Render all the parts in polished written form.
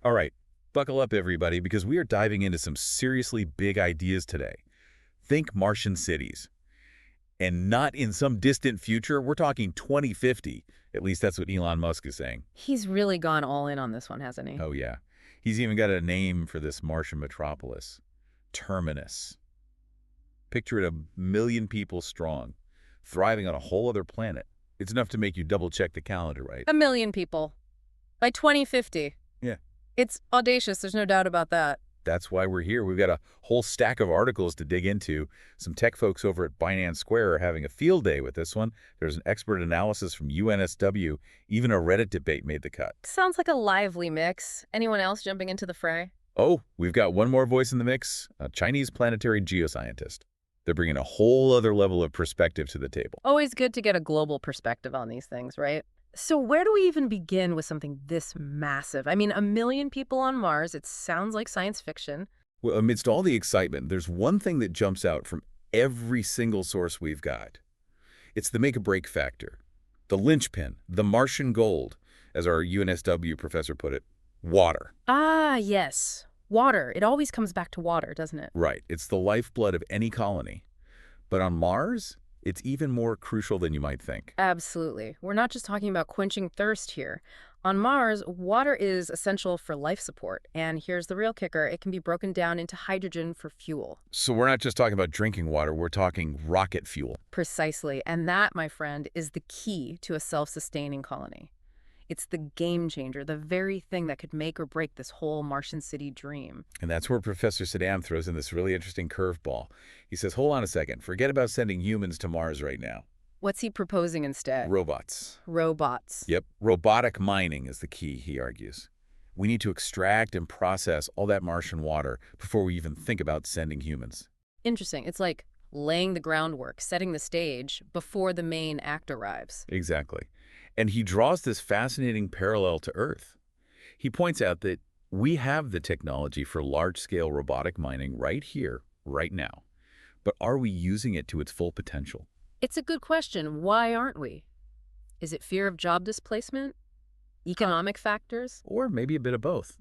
All right, buckle up, everybody, because we are diving into some seriously big ideas today. Think Martian cities. And not in some distant future, we're talking 2050. At least that's what Elon Musk is saying. He's really gone all in on this one, hasn't he? Oh, yeah. He's even got a name for this Martian metropolis. Terminus. Picture it 1 million people strong, thriving on a whole other planet. It's enough to make you double-check the calendar, right? 1 million people. By 2050. Yeah. It's audacious, there's no doubt about that. That's why we're here. We've got a whole stack of articles to dig into. Some tech folks over at Binance Square are having a field day with this one. There's an expert analysis from UNSW. Even a Reddit debate made the cut. Sounds like a lively mix. Anyone else jumping into the fray? Oh, we've got one more voice in the mix, a Chinese planetary geoscientist. They're bringing a whole other level of perspective to the table. Always good to get a global perspective on these things, right? So where do we even begin with something this massive? I mean, 1 million people on Mars, it sounds like science fiction. Well, amidst all the excitement, there's one thing that jumps out from every single source we've got. It's the make-or-break factor. The linchpin, the Martian gold, as our UNSW professor put it, water. Ah, yes. Water. It always comes back to water, doesn't it? Right. It's the lifeblood of any colony. But on Mars, it's even more crucial than you might think. Absolutely. We're not just talking about quenching thirst here. On Mars, water is essential for life support. And here's the real kicker. It can be broken down into hydrogen for fuel. So we're not just talking about drinking water, we're talking rocket fuel. Precisely. And that, my friend, is the key to a self-sustaining colony. It's the game changer, the very thing that could make or break this whole Martian city dream. And that's where Professor Saddam throws in this really interesting curveball. He says, hold on a second, forget about sending humans to Mars right now. What's he proposing instead? Robots. Robots. Yep, robotic mining is the key, he argues. We need to extract and process all that Martian water before we even think about sending humans. Interesting. It's like laying the groundwork, setting the stage before the main act arrives. Exactly. And he draws this fascinating parallel to Earth. He points out that we have the technology for large-scale robotic mining right here, right now. But are we using it to its full potential? It's a good question. Why aren't we? Is it fear of job displacement? Economic factors? Or maybe a bit of both.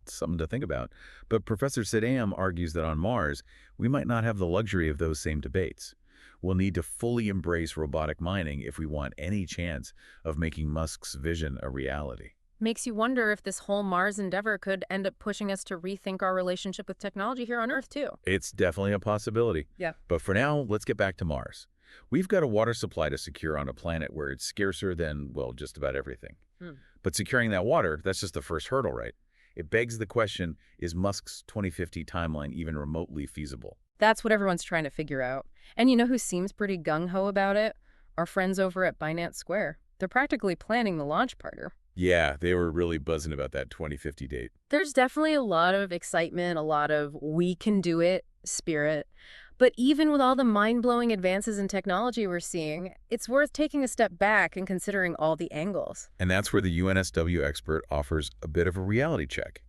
It's something to think about. But Professor Saddam argues that on Mars, we might not have the luxury of those same debates. We'll need to fully embrace robotic mining if we want any chance of making Musk's vision a reality. Makes you wonder if this whole Mars endeavor could end up pushing us to rethink our relationship with technology here on Earth, too. It's definitely a possibility. Yeah. But for now, let's get back to Mars. We've got a water supply to secure on a planet where it's scarcer than, well, just about everything. But securing that water, that's just the first hurdle, right? It begs the question, is Musk's 2050 timeline even remotely feasible? That's what everyone's trying to figure out. And you know who seems pretty gung-ho about it? Our friends over at Binance Square. They're practically planning the launch party. Yeah, they were really buzzing about that 2050 date. There's definitely a lot of excitement, a lot of we can do it spirit. But even with all the mind-blowing advances in technology we're seeing, it's worth taking a step back and considering all the angles. And that's where the UNSW expert offers a bit of a reality check.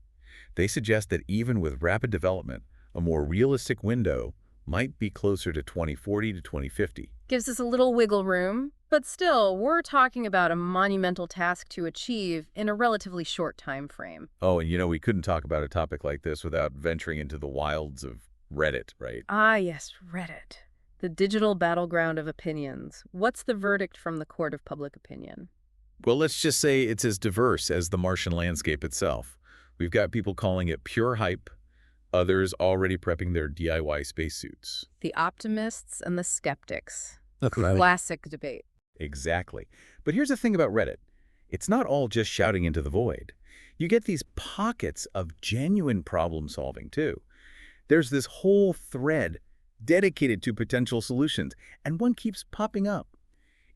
They suggest that even with rapid development, a more realistic window might be closer to 2040 to 2050. Gives us a little wiggle room, but still, we're talking about a monumental task to achieve in a relatively short time frame. Oh, and you know, we couldn't talk about a topic like this without venturing into the wilds of Reddit, right? Ah, yes, Reddit. The digital battleground of opinions. What's the verdict from the court of public opinion? Well, let's just say it's as diverse as the Martian landscape itself. We've got people calling it pure hype, others already prepping their DIY spacesuits. The optimists and the skeptics. That's right. Classic debate. Exactly. But here's the thing about Reddit. It's not all just shouting into the void. You get these pockets of genuine problem solving, too. There's this whole thread dedicated to potential solutions, and one keeps popping up.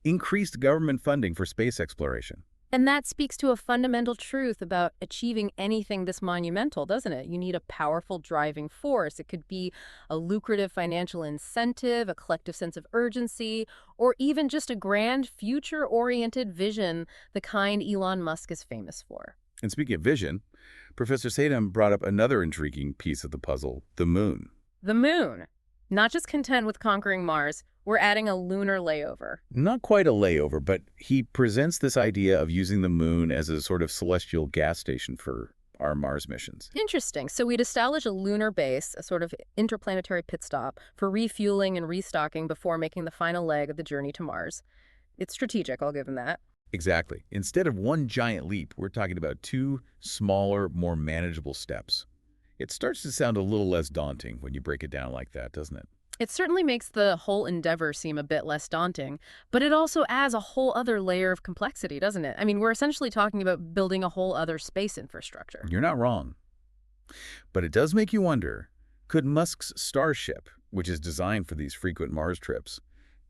Increased government funding for space exploration. And that speaks to a fundamental truth about achieving anything this monumental, doesn't it? You need a powerful driving force. It could be a lucrative financial incentive, a collective sense of urgency, or even just a grand future-oriented vision, the kind Elon Musk is famous for. And speaking of vision, Professor Saddam brought up another intriguing piece of the puzzle, the moon. The moon. Not just content with conquering Mars, we're adding a lunar layover. Not quite a layover, but he presents this idea of using the moon as a sort of celestial gas station for our Mars missions. Interesting. So we'd establish a lunar base, a sort of interplanetary pit stop, for refueling and restocking before making the final leg of the journey to Mars. It's strategic, I'll give them that. Exactly. Instead of one giant leap, we're talking about two smaller, more manageable steps. It starts to sound a little less daunting when you break it down like that, doesn't it? It certainly makes the whole endeavor seem a bit less daunting, but it also adds a whole other layer of complexity, doesn't it? I mean, we're essentially talking about building a whole other space infrastructure. You're not wrong. But it does make you wonder, could Musk's Starship, which is designed for these frequent Mars trips,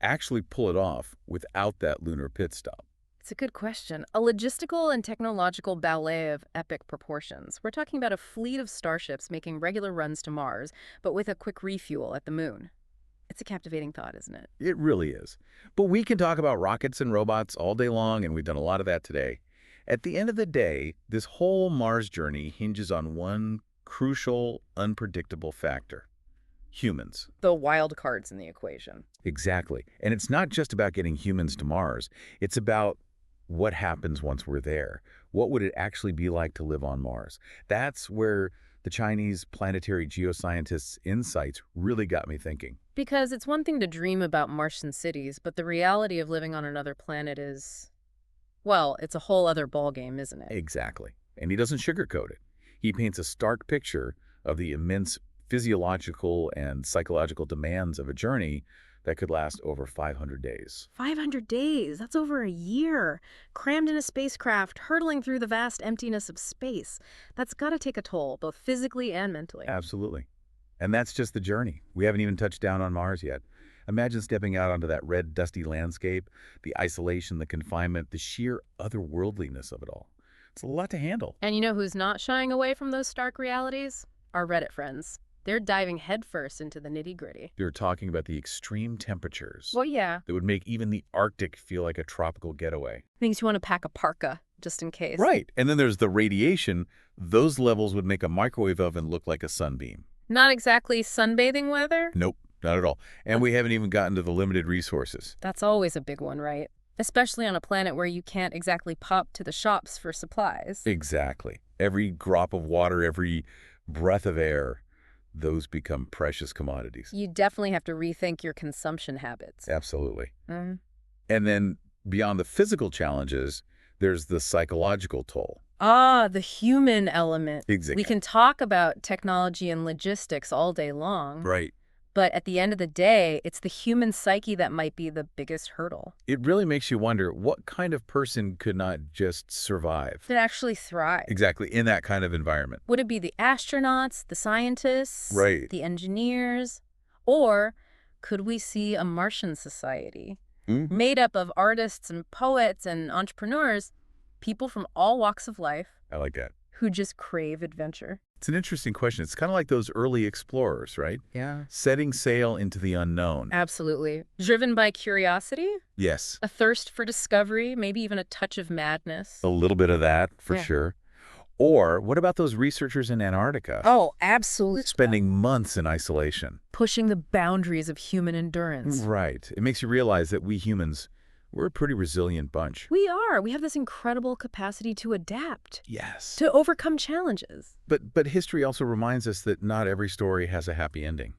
actually pull it off without that lunar pit stop? It's a good question. A logistical and technological ballet of epic proportions. We're talking about a fleet of starships making regular runs to Mars, but with a quick refuel at the moon. It's a captivating thought, isn't it? It really is. But we can talk about rockets and robots all day long, and we've done a lot of that today. At the end of the day, this whole Mars journey hinges on one crucial, unpredictable factor: humans. The wild cards in the equation. Exactly. And it's not just about getting humans to Mars. It's about what happens once we're there. What would it actually be like to live on Mars? That's where the Chinese planetary geoscientists' insights really got me thinking. Because it's one thing to dream about Martian cities, but the reality of living on another planet is, well, it's a whole other ballgame, isn't it? Exactly. And he doesn't sugarcoat it. He paints a stark picture of the immense physiological and psychological demands of a journey that could last over 500 days. 500 days. That's over a year. Crammed in a spacecraft, hurtling through the vast emptiness of space. That's got to take a toll, both physically and mentally. Absolutely. And that's just the journey. We haven't even touched down on Mars yet. Imagine stepping out onto that red, dusty landscape, the isolation, the confinement, the sheer otherworldliness of it all. It's a lot to handle. And you know who's not shying away from those stark realities? Our Reddit friends. They're diving headfirst into the nitty-gritty. You're talking about the extreme temperatures Well, yeah. that would make even the Arctic feel like a tropical getaway. Makes you want to pack a parka, just in case. Right. And then there's the radiation. Those levels would make a microwave oven look like a sunbeam. Not exactly sunbathing weather? Nope, not at all. And we haven't even gotten to the limited resources. That's always a big one, right? Especially on a planet where you can't exactly pop to the shops for supplies. Exactly. Every drop of water, every breath of air, those become precious commodities. You definitely have to rethink your consumption habits. Absolutely. Mm. And then beyond the physical challenges, there's the psychological toll. Ah, the human element. Exactly. We can talk about technology and logistics all day long. Right. But at the end of the day, it's the human psyche that might be the biggest hurdle. It really makes you wonder what kind of person could not just survive. That actually thrive. Exactly, in that kind of environment. Would it be the astronauts, the scientists, Right. the engineers? Or could we see a Martian society made up of artists and poets and entrepreneurs, people from all walks of life I like that. who just crave adventure? It's an interesting question. It's kind of like those early explorers, right? Yeah. Setting sail into the unknown. Absolutely. Driven by curiosity, Yes, a thirst for discovery, maybe even a touch of madness. a little bit of that, for Yeah. sure. Or what about those researchers in Antarctica? Oh, absolutely. Spending months in isolation. Pushing the boundaries of human endurance. Right. It makes you realize that we humans, we're a pretty resilient bunch. We are. We have this incredible capacity to adapt, Yes. to overcome challenges. But history also reminds us that not every story has a happy ending.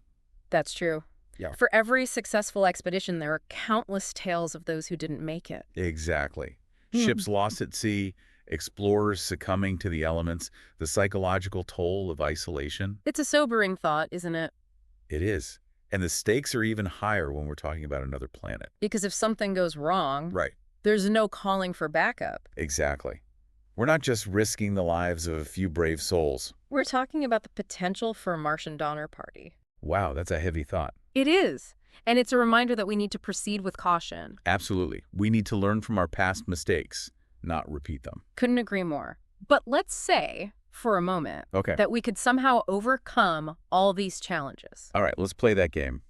That's true. Yeah. For every successful expedition, there are countless tales of those who didn't make it. Exactly. Ships lost at sea, explorers succumbing to the elements, the psychological toll of isolation. It's a sobering thought, isn't it? It is. And the stakes are even higher when we're talking about another planet. Because if something goes wrong, Right. there's no calling for backup. Exactly. We're not just risking the lives of a few brave souls. We're talking about the potential for a Martian Donner Party. Wow, that's a heavy thought. It is. And it's a reminder that we need to proceed with caution. Absolutely. We need to learn from our past mistakes, not repeat them. Couldn't agree more. But let's say, for a moment, Okay. that we could somehow overcome all these challenges. All right, let's play that game.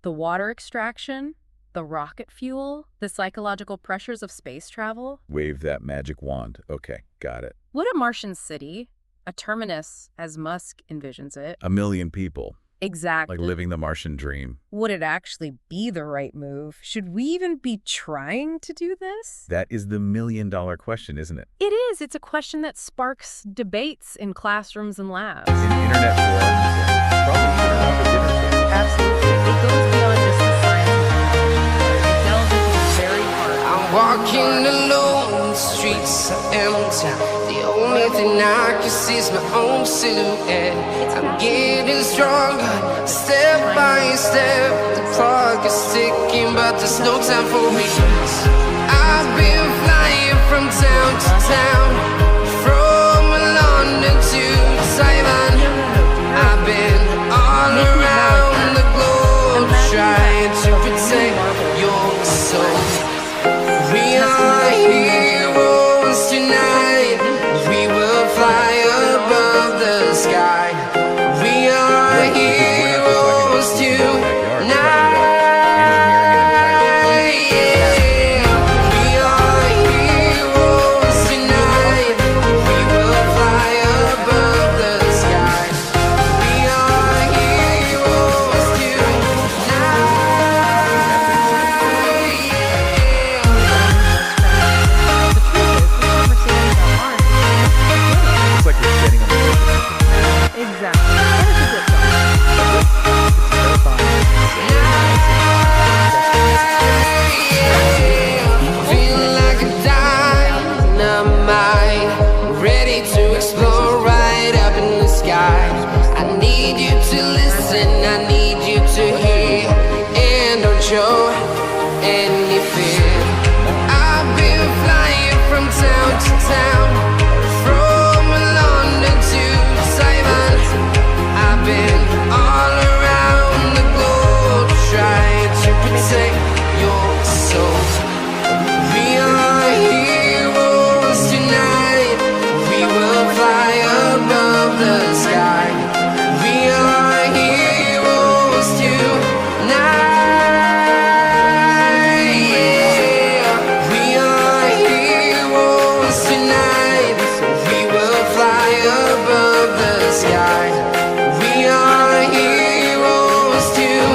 The water extraction, the rocket fuel, the psychological pressures of space travel. Wave that magic wand. Okay, got it. What a Martian city, a terminus as Musk envisions it. 1 million people. like Exactly. living the Martian dream. Would it actually be the right move? Should we even be trying to do this? That is the million-dollar question, isn't it? It is. It's a question that sparks debates in classrooms and labs. In internet forums and probably even around the dinner table. Absolutely. It goes beyond just the science and technology. It delves into the very heart. I'm walking alone, the streets are empty. The only thing I can see is my own silhouette. I'm getting stronger, step by step. The clock is ticking, but there's no time for me. I've been flying from town to town, from London to Taiwan. I've been all around the globe, trying to protect your soul. We are heroes tonight. We will fly above the sky. We are heroes tonight. Yeah. We are heroes tonight. We will fly above the sky. We are heroes tonight. It's like we're standing on the edge of something. Exactly. And it's a good thought. It's terrifying. Feel like a dynamite, ready to explode right up in the sky. I need you to listen, I need you to hear, and don't show any fear. I've been flying from town to town, from London to Taiwan. I've been all around the globe, trying to protect your soul. We are heroes tonight. We will fly above the sky. We are heroes tonight. Yeah. We are heroes tonight. We will fly above the sky. We are heroes tonight.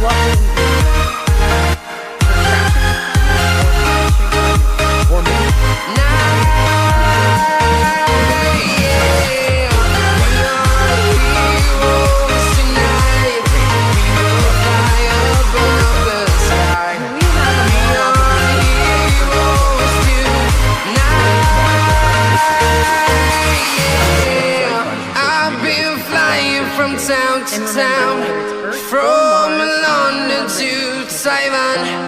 What would we do? Or maybe I've been flying from town to And remember, town, whether it's Earth or from Mars, London to Taiwan.